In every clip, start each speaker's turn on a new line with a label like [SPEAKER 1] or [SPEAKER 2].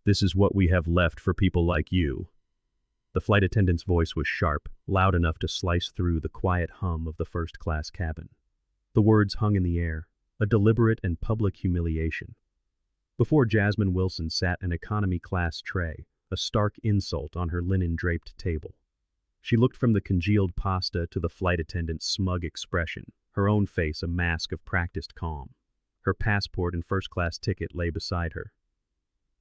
[SPEAKER 1] This is what we have left for people like you." The flight attendant's voice was sharp, loud enough to slice through the quiet hum of the first-class cabin. The words hung in the air, a deliberate and public humiliation. Before Jasmine Wilson sat an economy-class tray, a stark insult on her linen-draped table. She looked from the congealed pasta to the flight attendant's smug expression, her own face a mask of practiced calm. Her passport and first-class ticket lay beside her.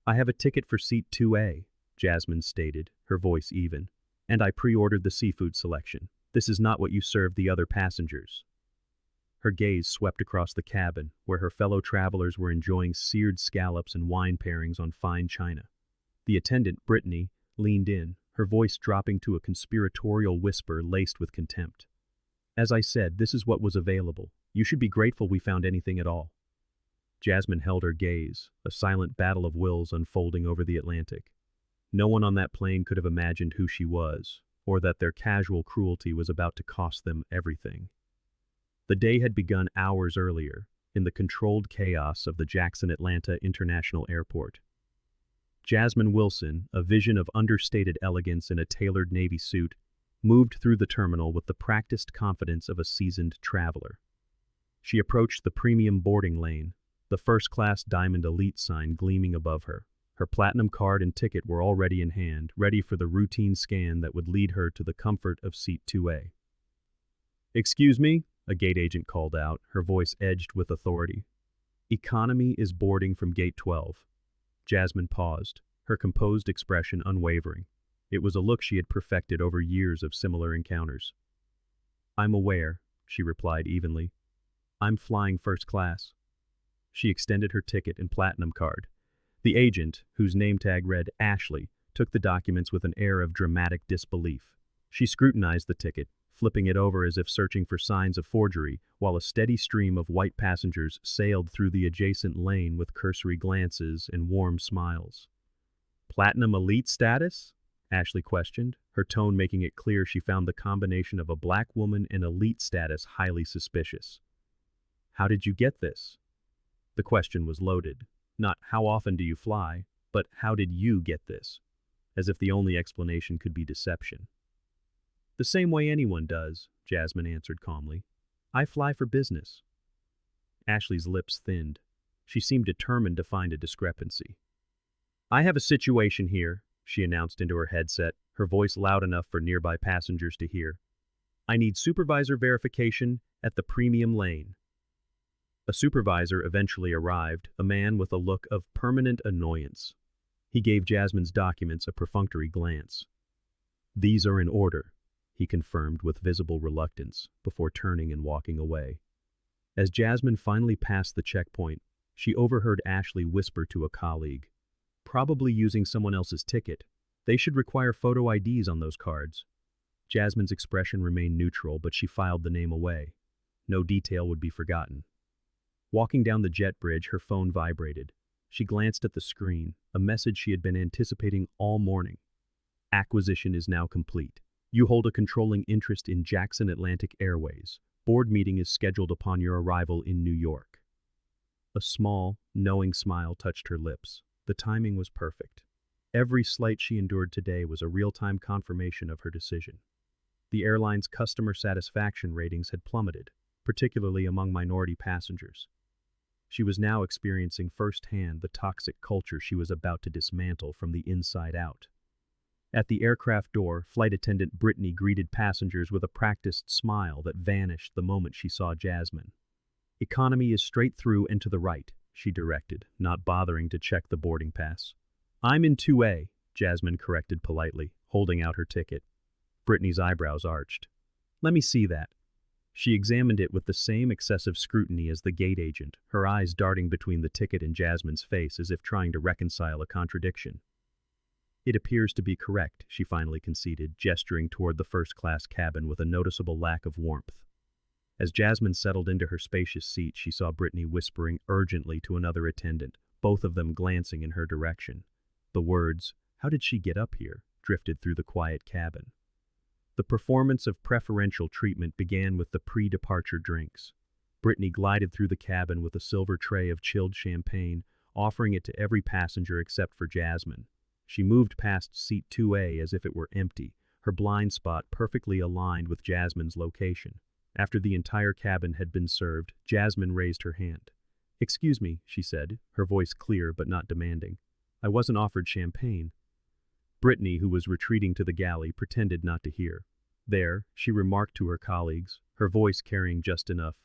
[SPEAKER 1] "I have a ticket for seat 2A, Jasmine stated, her voice even, "and I pre-ordered the seafood selection. This is not what you served the other passengers." Her gaze swept across the cabin, where her fellow travelers were enjoying seared scallops and wine pairings on fine china. The attendant, Brittany, leaned in, her voice dropping to a conspiratorial whisper laced with contempt. "As I said, this is what was available. You should be grateful we found anything at all." Jasmine held her gaze, a silent battle of wills unfolding over the Atlantic. No one on that plane could have imagined who she was, or that their casual cruelty was about to cost them everything. The day had begun hours earlier, in the controlled chaos of the Jackson Atlanta International Airport. Jasmine Wilson, a vision of understated elegance in a tailored navy suit, moved through the terminal with the practiced confidence of a seasoned traveler. She approached the premium boarding lane, the first-class Diamond Elite sign gleaming above her. Her platinum card and ticket were already in hand, ready for the routine scan that would lead her to the comfort of seat 2A. "Excuse me," a gate agent called out, her voice edged with authority. "Economy is boarding from gate 12. Jasmine paused, her composed expression unwavering. It was a look she had perfected over years of similar encounters. "I'm aware," she replied evenly. "I'm flying first class." She extended her ticket and platinum card. The agent, whose name tag read Ashley, took the documents with an air of dramatic disbelief. She scrutinized the ticket, flipping it over as if searching for signs of forgery, while a steady stream of white passengers sailed through the adjacent lane with cursory glances and warm smiles. "Platinum Elite status?" Ashley questioned, her tone making it clear she found the combination of a black woman and elite status highly suspicious. "How did you get this?" The question was loaded. Not "how often do you fly," but "how did you get this?" As if the only explanation could be deception. "The same way anyone does," Jasmine answered calmly. "I fly for business." Ashley's lips thinned. She seemed determined to find a discrepancy. "I have a situation here," she announced into her headset, her voice loud enough for nearby passengers to hear. "I need supervisor verification at the premium lane." A supervisor eventually arrived, a man with a look of permanent annoyance. He gave Jasmine's documents a perfunctory glance. "These are in order," he confirmed with visible reluctance, before turning and walking away. As Jasmine finally passed the checkpoint, she overheard Ashley whisper to a colleague, "Probably using someone else's ticket. They should require photo IDs on those cards." Jasmine's expression remained neutral, but she filed the name away. No detail would be forgotten. Walking down the jet bridge, her phone vibrated. She glanced at the screen, a message she had been anticipating all morning. "Acquisition is now complete. You hold a controlling interest in Jackson Atlantic Airways. Board meeting is scheduled upon your arrival in New York." A small, knowing smile touched her lips. The timing was perfect. Every slight she endured today was a real-time confirmation of her decision. The airline's customer satisfaction ratings had plummeted, particularly among minority passengers. She was now experiencing firsthand the toxic culture she was about to dismantle from the inside out. At the aircraft door, flight attendant Brittany greeted passengers with a practiced smile that vanished the moment she saw Jasmine. "Economy is straight through and to the right," she directed, not bothering to check the boarding pass. "I'm in 2A, Jasmine corrected politely, holding out her ticket. Brittany's eyebrows arched. "Let me see that." She examined it with the same excessive scrutiny as the gate agent, her eyes darting between the ticket and Jasmine's face as if trying to reconcile a contradiction. "It appears to be correct," she finally conceded, gesturing toward the first-class cabin with a noticeable lack of warmth. As Jasmine settled into her spacious seat, she saw Brittany whispering urgently to another attendant, both of them glancing in her direction. The words, "How did she get up here?" drifted through the quiet cabin. The performance of preferential treatment began with the pre-departure drinks. Brittany glided through the cabin with a silver tray of chilled champagne, offering it to every passenger except for Jasmine. She moved past seat 2A as if it were empty, her blind spot perfectly aligned with Jasmine's location. After the entire cabin had been served, Jasmine raised her hand. "Excuse me," she said, her voice clear but not demanding. "I wasn't offered champagne." Brittany, who was retreating to the galley, pretended not to hear. "There," she remarked to her colleagues, her voice carrying just enough.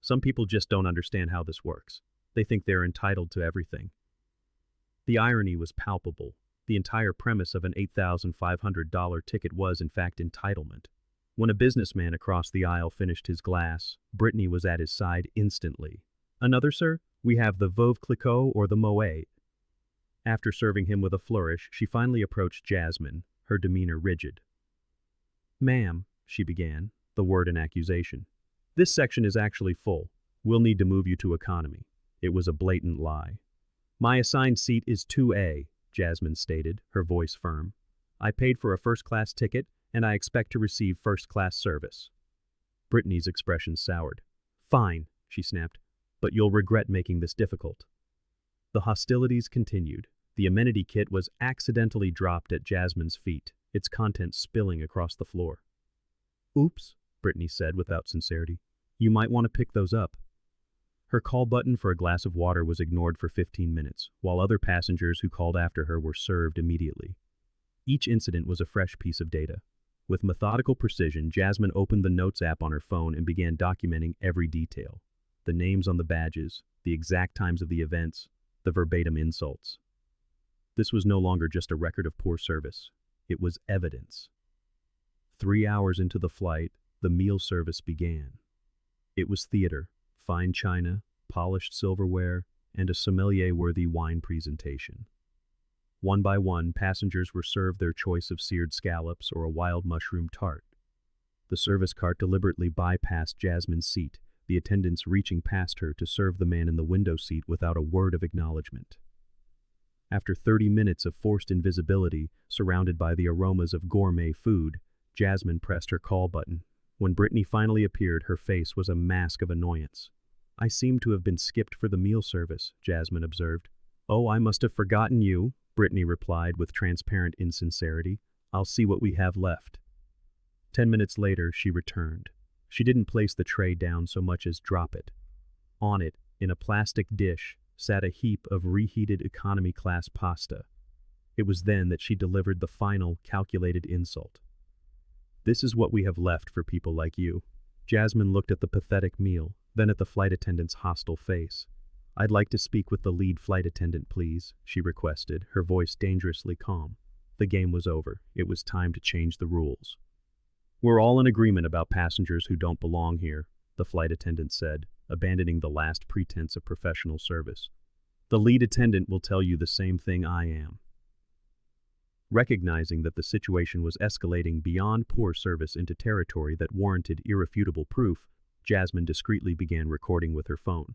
[SPEAKER 1] "Some people just don't understand how this works. They think they're entitled to everything." The irony was palpable. The entire premise of an $8,500 ticket was, in fact, entitlement. When a businessman across the aisle finished his glass, Brittany was at his side instantly. "Another, sir? We have the Veuve Clicquot or the Moet." After serving him with a flourish, she finally approached Jasmine, her demeanor rigid. "Ma'am," she began, the word an accusation. "This section is actually full. We'll need to move you to economy." It was a blatant lie. "My assigned seat is 2A, Jasmine stated, her voice firm. "I paid for a first-class ticket, and I expect to receive first-class service." Brittany's expression soured. "Fine," she snapped, "but you'll regret making this difficult." The hostilities continued. The amenity kit was accidentally dropped at Jasmine's feet, its contents spilling across the floor. "Oops," Brittany said without sincerity. "You might want to pick those up." Her call button for a glass of water was ignored for 15 minutes, while other passengers who called after her were served immediately. Each incident was a fresh piece of data. With methodical precision, Jasmine opened the Notes app on her phone and began documenting every detail. The names on the badges, the exact times of the events, the verbatim insults. This was no longer just a record of poor service. It was evidence. 3 hours into the flight, the meal service began. It was theater, fine china, polished silverware, and a sommelier-worthy wine presentation. One by one, passengers were served their choice of seared scallops or a wild mushroom tart. The service cart deliberately bypassed Jasmine's seat, the attendants reaching past her to serve the man in the window seat without a word of acknowledgement. After 30 minutes of forced invisibility, surrounded by the aromas of gourmet food, Jasmine pressed her call button. When Brittany finally appeared, her face was a mask of annoyance. "I seem to have been skipped for the meal service," Jasmine observed. "Oh, I must have forgotten you," Brittany replied with transparent insincerity. "I'll see what we have left." 10 minutes later, she returned. She didn't place the tray down so much as drop it. On it, in a plastic dish, sat a heap of reheated economy-class pasta. It was then that she delivered the final, calculated insult. "This is what we have left for people like you." Jasmine looked at the pathetic meal, then at the flight attendant's hostile face. "I'd like to speak with the lead flight attendant, please," she requested, her voice dangerously calm. The game was over. It was time to change the rules. "We're all in agreement about passengers who don't belong here," the flight attendant said, abandoning the last pretense of professional service. "The lead attendant will tell you the same thing I am." Recognizing that the situation was escalating beyond poor service into territory that warranted irrefutable proof, Jasmine discreetly began recording with her phone.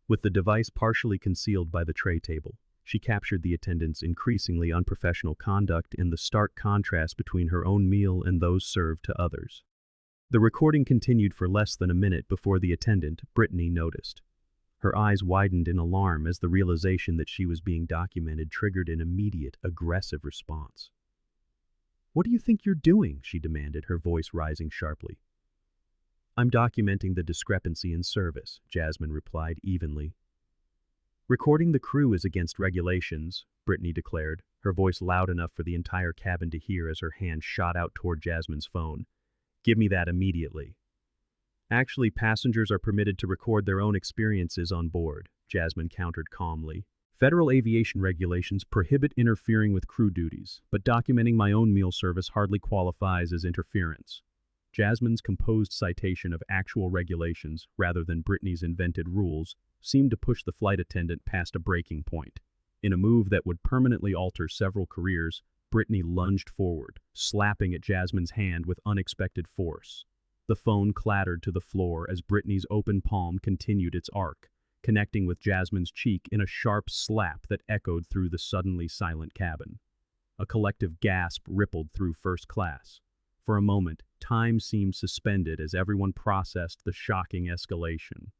[SPEAKER 1] With the device partially concealed by the tray table, she captured the attendant's increasingly unprofessional conduct and the stark contrast between her own meal and those served to others. The recording continued for less than a minute before the attendant, Brittany, noticed. Her eyes widened in alarm as the realization that she was being documented triggered an immediate, aggressive response. "What do you think you're doing?" she demanded, her voice rising sharply. "I'm documenting the discrepancy in service," Jasmine replied evenly. "Recording the crew is against regulations," Brittany declared, her voice loud enough for the entire cabin to hear as her hand shot out toward Jasmine's phone. "Give me that immediately." "Actually, passengers are permitted to record their own experiences on board," Jasmine countered calmly. "Federal aviation regulations prohibit interfering with crew duties, but documenting my own meal service hardly qualifies as interference." Jasmine's composed citation of actual regulations, rather than Brittany's invented rules, seemed to push the flight attendant past a breaking point. In a move that would permanently alter several careers, Brittany lunged forward, slapping at Jasmine's hand with unexpected force. The phone clattered to the floor as Brittany's open palm continued its arc, connecting with Jasmine's cheek in a sharp slap that echoed through the suddenly silent cabin. A collective gasp rippled through first class. For a moment, time seemed suspended as everyone processed the shocking escalation.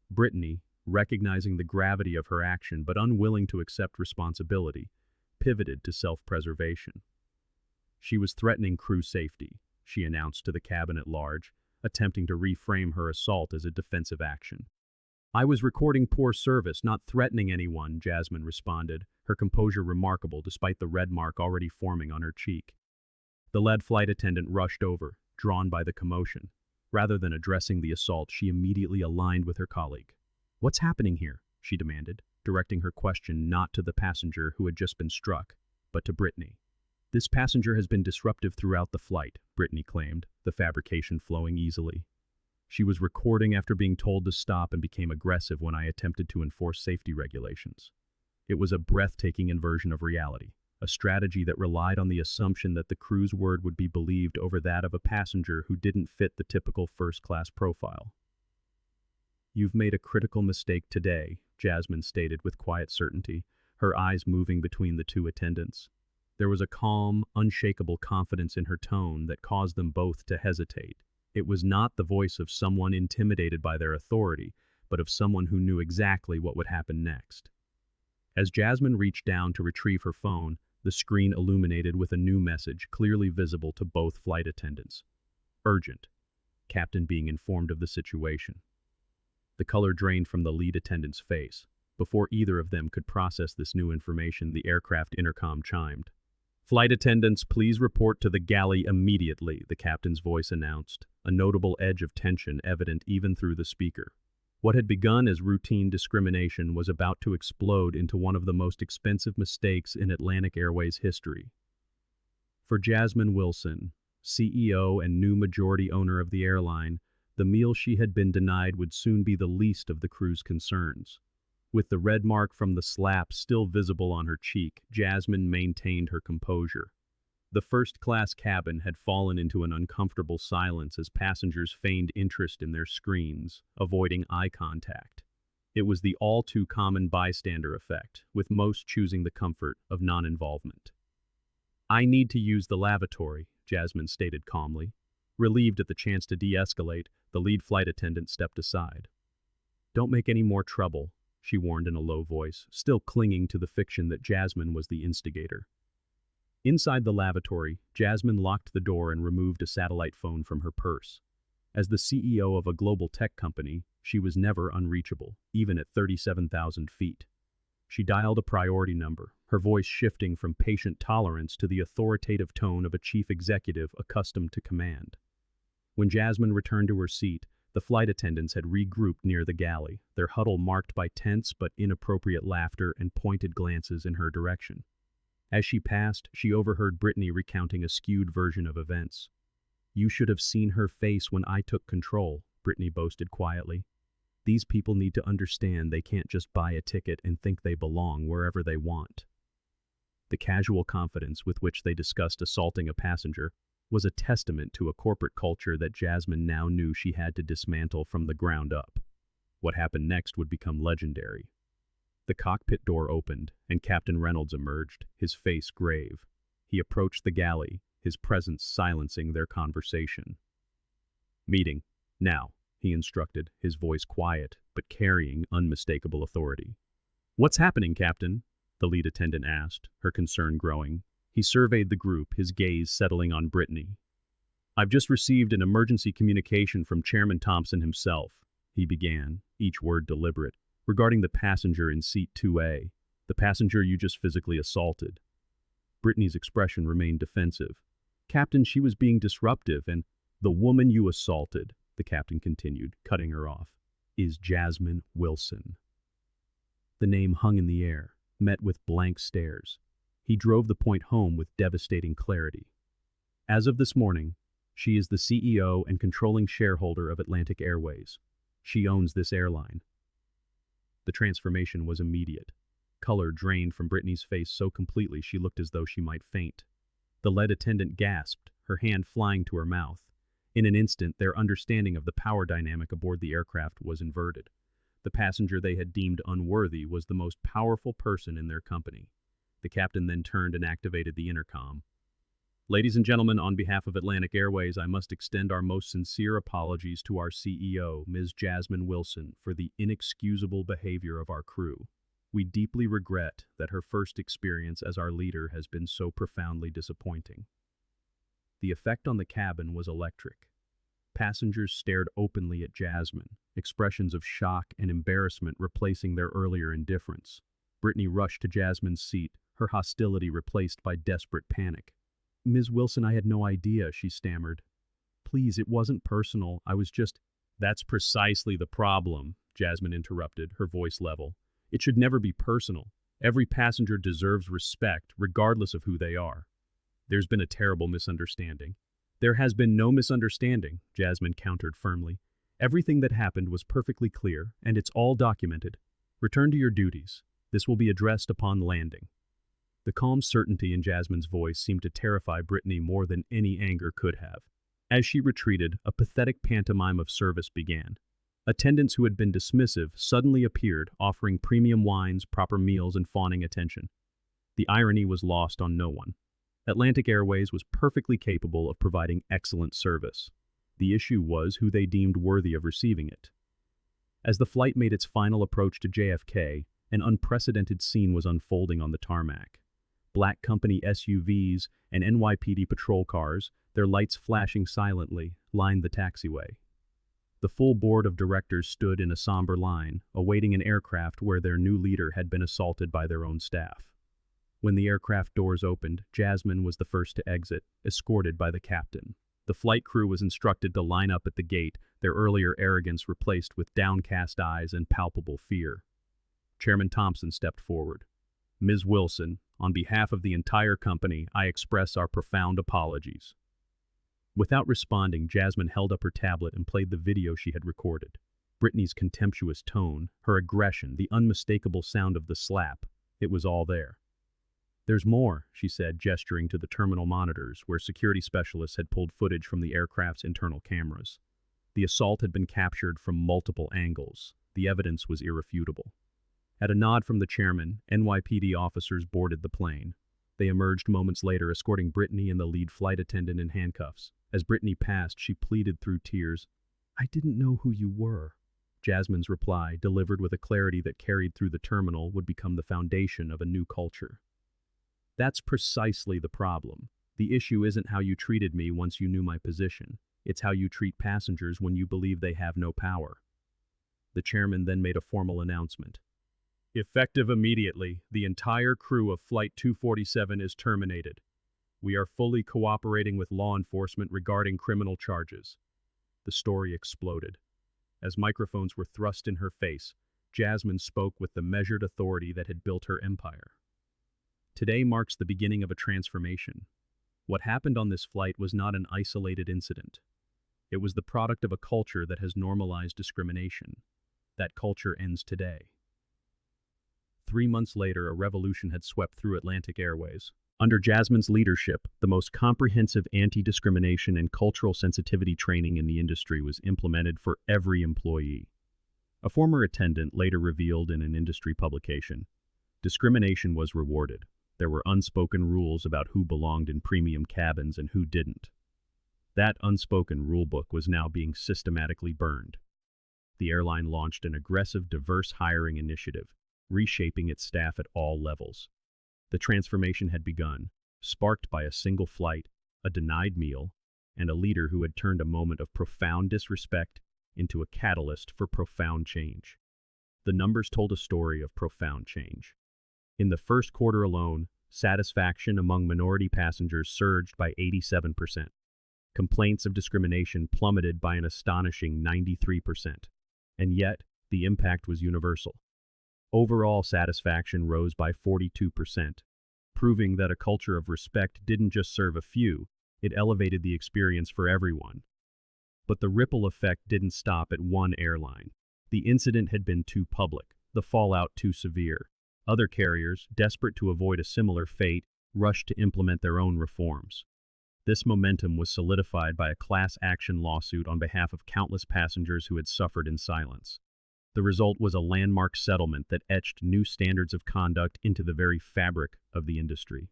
[SPEAKER 1] Brittany, recognizing the gravity of her action but unwilling to accept responsibility, pivoted to self-preservation. She was threatening crew safety, she announced to the cabin at large, attempting to reframe her assault as a defensive action. "I was recording poor service, not threatening anyone," Jasmine responded, her composure remarkable despite the red mark already forming on her cheek. The lead flight attendant rushed over, drawn by the commotion. Rather than addressing the assault, she immediately aligned with her colleague. "What's happening here?" she demanded, directing her question not to the passenger who had just been struck, but to Brittany. "This passenger has been disruptive throughout the flight," Brittany claimed, the fabrication flowing easily. "She was recording after being told to stop and became aggressive when I attempted to enforce safety regulations. It was a breathtaking inversion of reality, a strategy that relied on the assumption that the crew's word would be believed over that of a passenger who didn't fit the typical first-class profile." "You've made a critical mistake today," Jasmine stated with quiet certainty, her eyes moving between the two attendants. There was a calm, unshakable confidence in her tone that caused them both to hesitate. It was not the voice of someone intimidated by their authority, but of someone who knew exactly what would happen next. As Jasmine reached down to retrieve her phone, the screen illuminated with a new message clearly visible to both flight attendants. "Urgent. Captain being informed of the situation." The color drained from the lead attendant's face. Before either of them could process this new information, the aircraft intercom chimed. "Flight attendants, please report to the galley immediately," the captain's voice announced, a notable edge of tension evident even through the speaker. What had begun as routine discrimination was about to explode into one of the most expensive mistakes in Atlantic Airways history. For Jasmine Wilson, CEO and new majority owner of the airline, the meal she had been denied would soon be the least of the crew's concerns. With the red mark from the slap still visible on her cheek, Jasmine maintained her composure. The first-class cabin had fallen into an uncomfortable silence as passengers feigned interest in their screens, avoiding eye contact. It was the all-too-common bystander effect, with most choosing the comfort of non-involvement. "I need to use the lavatory," Jasmine stated calmly. Relieved at the chance to de-escalate, the lead flight attendant stepped aside. "Don't make any more trouble," she warned in a low voice, still clinging to the fiction that Jasmine was the instigator. Inside the lavatory, Jasmine locked the door and removed a satellite phone from her purse. As the CEO of a global tech company, she was never unreachable, even at 37,000 feet. She dialed a priority number, her voice shifting from patient tolerance to the authoritative tone of a chief executive accustomed to command. When Jasmine returned to her seat, the flight attendants had regrouped near the galley, their huddle marked by tense but inappropriate laughter and pointed glances in her direction. As she passed, she overheard Brittany recounting a skewed version of events. "You should have seen her face when I took control," Brittany boasted quietly. "These people need to understand they can't just buy a ticket and think they belong wherever they want." The casual confidence with which they discussed assaulting a passenger was a testament to a corporate culture that Jasmine now knew she had to dismantle from the ground up. What happened next would become legendary. The cockpit door opened, and Captain Reynolds emerged, his face grave. He approached the galley, his presence silencing their conversation. "Meeting. Now," he instructed, his voice quiet, but carrying unmistakable authority. "What's happening, Captain?" the lead attendant asked, her concern growing. He surveyed the group, his gaze settling on Brittany. "I've just received an emergency communication from Chairman Thompson himself," he began, each word deliberate, "regarding the passenger in seat 2A, the passenger you just physically assaulted." Brittany's expression remained defensive. "Captain, she was being disruptive, and the woman you assaulted," the captain continued, cutting her off, "is Jasmine Wilson." The name hung in the air, met with blank stares. He drove the point home with devastating clarity. As of this morning, she is the CEO and controlling shareholder of Atlantic Airways. She owns this airline. The transformation was immediate. Color drained from Brittany's face so completely she looked as though she might faint. The lead attendant gasped, her hand flying to her mouth. In an instant, their understanding of the power dynamic aboard the aircraft was inverted. The passenger they had deemed unworthy was the most powerful person in their company. The captain then turned and activated the intercom. Ladies and gentlemen, on behalf of Atlantic Airways, I must extend our most sincere apologies to our CEO, Ms. Jasmine Wilson, for the inexcusable behavior of our crew. We deeply regret that her first experience as our leader has been so profoundly disappointing. The effect on the cabin was electric. Passengers stared openly at Jasmine, expressions of shock and embarrassment replacing their earlier indifference. Brittany rushed to Jasmine's seat, her hostility replaced by desperate panic. "Ms. Wilson, I had no idea," she stammered. "Please, it wasn't personal. I was just—" "That's precisely the problem," Jasmine interrupted, her voice level. "It should never be personal. Every passenger deserves respect, regardless of who they are. There's been a terrible misunderstanding." "There has been no misunderstanding," Jasmine countered firmly. "Everything that happened was perfectly clear, and it's all documented. Return to your duties. This will be addressed upon landing." The calm certainty in Jasmine's voice seemed to terrify Brittany more than any anger could have. As she retreated, a pathetic pantomime of service began. Attendants who had been dismissive suddenly appeared, offering premium wines, proper meals, and fawning attention. The irony was lost on no one. Atlantic Airways was perfectly capable of providing excellent service. The issue was who they deemed worthy of receiving it. As the flight made its final approach to JFK, an unprecedented scene was unfolding on the tarmac. Black company SUVs and NYPD patrol cars, their lights flashing silently, lined the taxiway. The full board of directors stood in a somber line, awaiting an aircraft where their new leader had been assaulted by their own staff. When the aircraft doors opened, Jasmine was the first to exit, escorted by the captain. The flight crew was instructed to line up at the gate, their earlier arrogance replaced with downcast eyes and palpable fear. Chairman Thompson stepped forward. "Ms. Wilson, on behalf of the entire company, I express our profound apologies." Without responding, Jasmine held up her tablet and played the video she had recorded. Brittany's contemptuous tone, her aggression, the unmistakable sound of the slap, it was all there. "There's more," she said, gesturing to the terminal monitors where security specialists had pulled footage from the aircraft's internal cameras. The assault had been captured from multiple angles. The evidence was irrefutable. At a nod from the chairman, NYPD officers boarded the plane. They emerged moments later, escorting Brittany and the lead flight attendant in handcuffs. As Brittany passed, she pleaded through tears, "I didn't know who you were." Jasmine's reply, delivered with a clarity that carried through the terminal, would become the foundation of a new culture. "That's precisely the problem. The issue isn't how you treated me once you knew my position. It's how you treat passengers when you believe they have no power." The chairman then made a formal announcement. "Effective immediately, the entire crew of Flight 247 is terminated. We are fully cooperating with law enforcement regarding criminal charges." The story exploded. As microphones were thrust in her face, Jasmine spoke with the measured authority that had built her empire. "Today marks the beginning of a transformation. What happened on this flight was not an isolated incident. It was the product of a culture that has normalized discrimination. That culture ends today." 3 months later, a revolution had swept through Atlantic Airways. Under Jasmine's leadership, the most comprehensive anti-discrimination and cultural sensitivity training in the industry was implemented for every employee. A former attendant later revealed in an industry publication, "Discrimination was rewarded. There were unspoken rules about who belonged in premium cabins and who didn't." That unspoken rulebook was now being systematically burned. The airline launched an aggressive diverse hiring initiative, reshaping its staff at all levels. The transformation had begun, sparked by a single flight, a denied meal, and a leader who had turned a moment of profound disrespect into a catalyst for profound change. The numbers told a story of profound change. In the first quarter alone, satisfaction among minority passengers surged by 87%. Complaints of discrimination plummeted by an astonishing 93%. And yet, the impact was universal. Overall satisfaction rose by 42%, proving that a culture of respect didn't just serve a few, it elevated the experience for everyone. But the ripple effect didn't stop at one airline. The incident had been too public, the fallout too severe. Other carriers, desperate to avoid a similar fate, rushed to implement their own reforms. This momentum was solidified by a class action lawsuit on behalf of countless passengers who had suffered in silence. The result was a landmark settlement that etched new standards of conduct into the very fabric of the industry.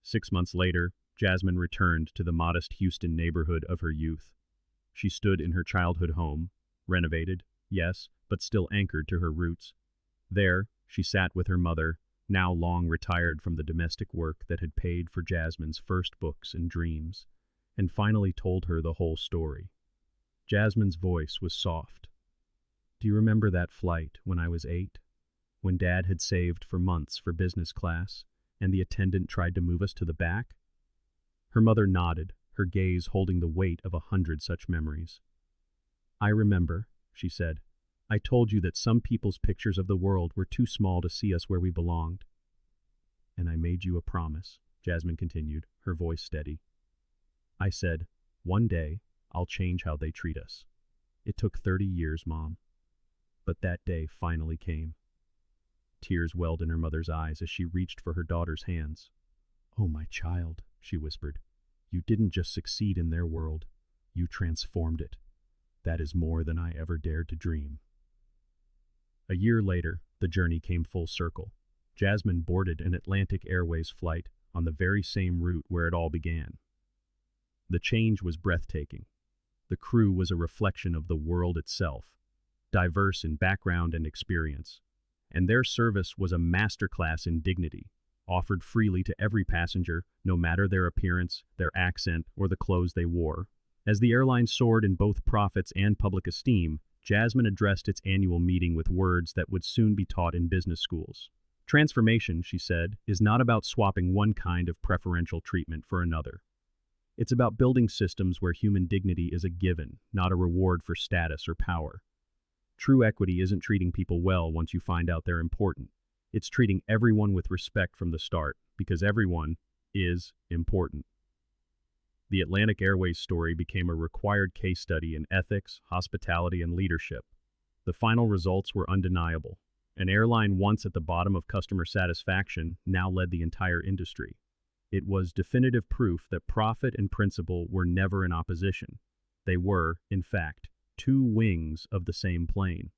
[SPEAKER 1] 6 months later, Jasmine returned to the modest Houston neighborhood of her youth. She stood in her childhood home, renovated, yes, but still anchored to her roots. There, she sat with her mother, now long retired from the domestic work that had paid for Jasmine's first books and dreams, and finally told her the whole story. Jasmine's voice was soft. "Do you remember that flight when I was 8? When Dad had saved for months for business class, and the attendant tried to move us to the back?" Her mother nodded, her gaze holding the weight of 100 such memories. "I remember," she said. "I told you that some people's pictures of the world were too small to see us where we belonged." "And I made you a promise," Jasmine continued, her voice steady. "I said, one day, I'll change how they treat us. It took 30 years, Mom. But that day finally came." Tears welled in her mother's eyes as she reached for her daughter's hands. "Oh, my child," she whispered, "you didn't just succeed in their world, you transformed it. That is more than I ever dared to dream." A year later, the journey came full circle. Jasmine boarded an Atlantic Airways flight on the very same route where it all began. The change was breathtaking. The crew was a reflection of the world itself, diverse in background and experience, and their service was a masterclass in dignity, offered freely to every passenger, no matter their appearance, their accent, or the clothes they wore. As the airline soared in both profits and public esteem, Jasmine addressed its annual meeting with words that would soon be taught in business schools. Transformation, she said, is not about swapping one kind of preferential treatment for another. It's about building systems where human dignity is a given, not a reward for status or power. True equity isn't treating people well once you find out they're important. It's treating everyone with respect from the start, because everyone is important. The Atlantic Airways story became a required case study in ethics, hospitality, and leadership. The final results were undeniable. An airline once at the bottom of customer satisfaction now led the entire industry. It was definitive proof that profit and principle were never in opposition. They were, in fact, two wings of the same plane.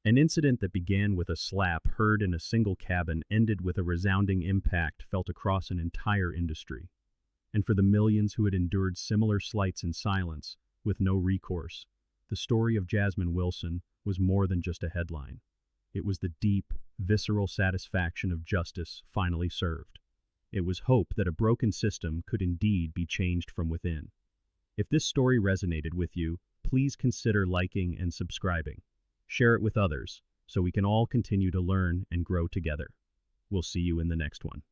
[SPEAKER 1] An incident that began with a slap heard in a single cabin ended with a resounding impact felt across an entire industry. And for the millions who had endured similar slights in silence, with no recourse, the story of Jasmine Wilson was more than just a headline. It was the deep, visceral satisfaction of justice finally served. It was hope that a broken system could indeed be changed from within. If this story resonated with you, please consider liking and subscribing. Share it with others, so we can all continue to learn and grow together. We'll see you in the next one.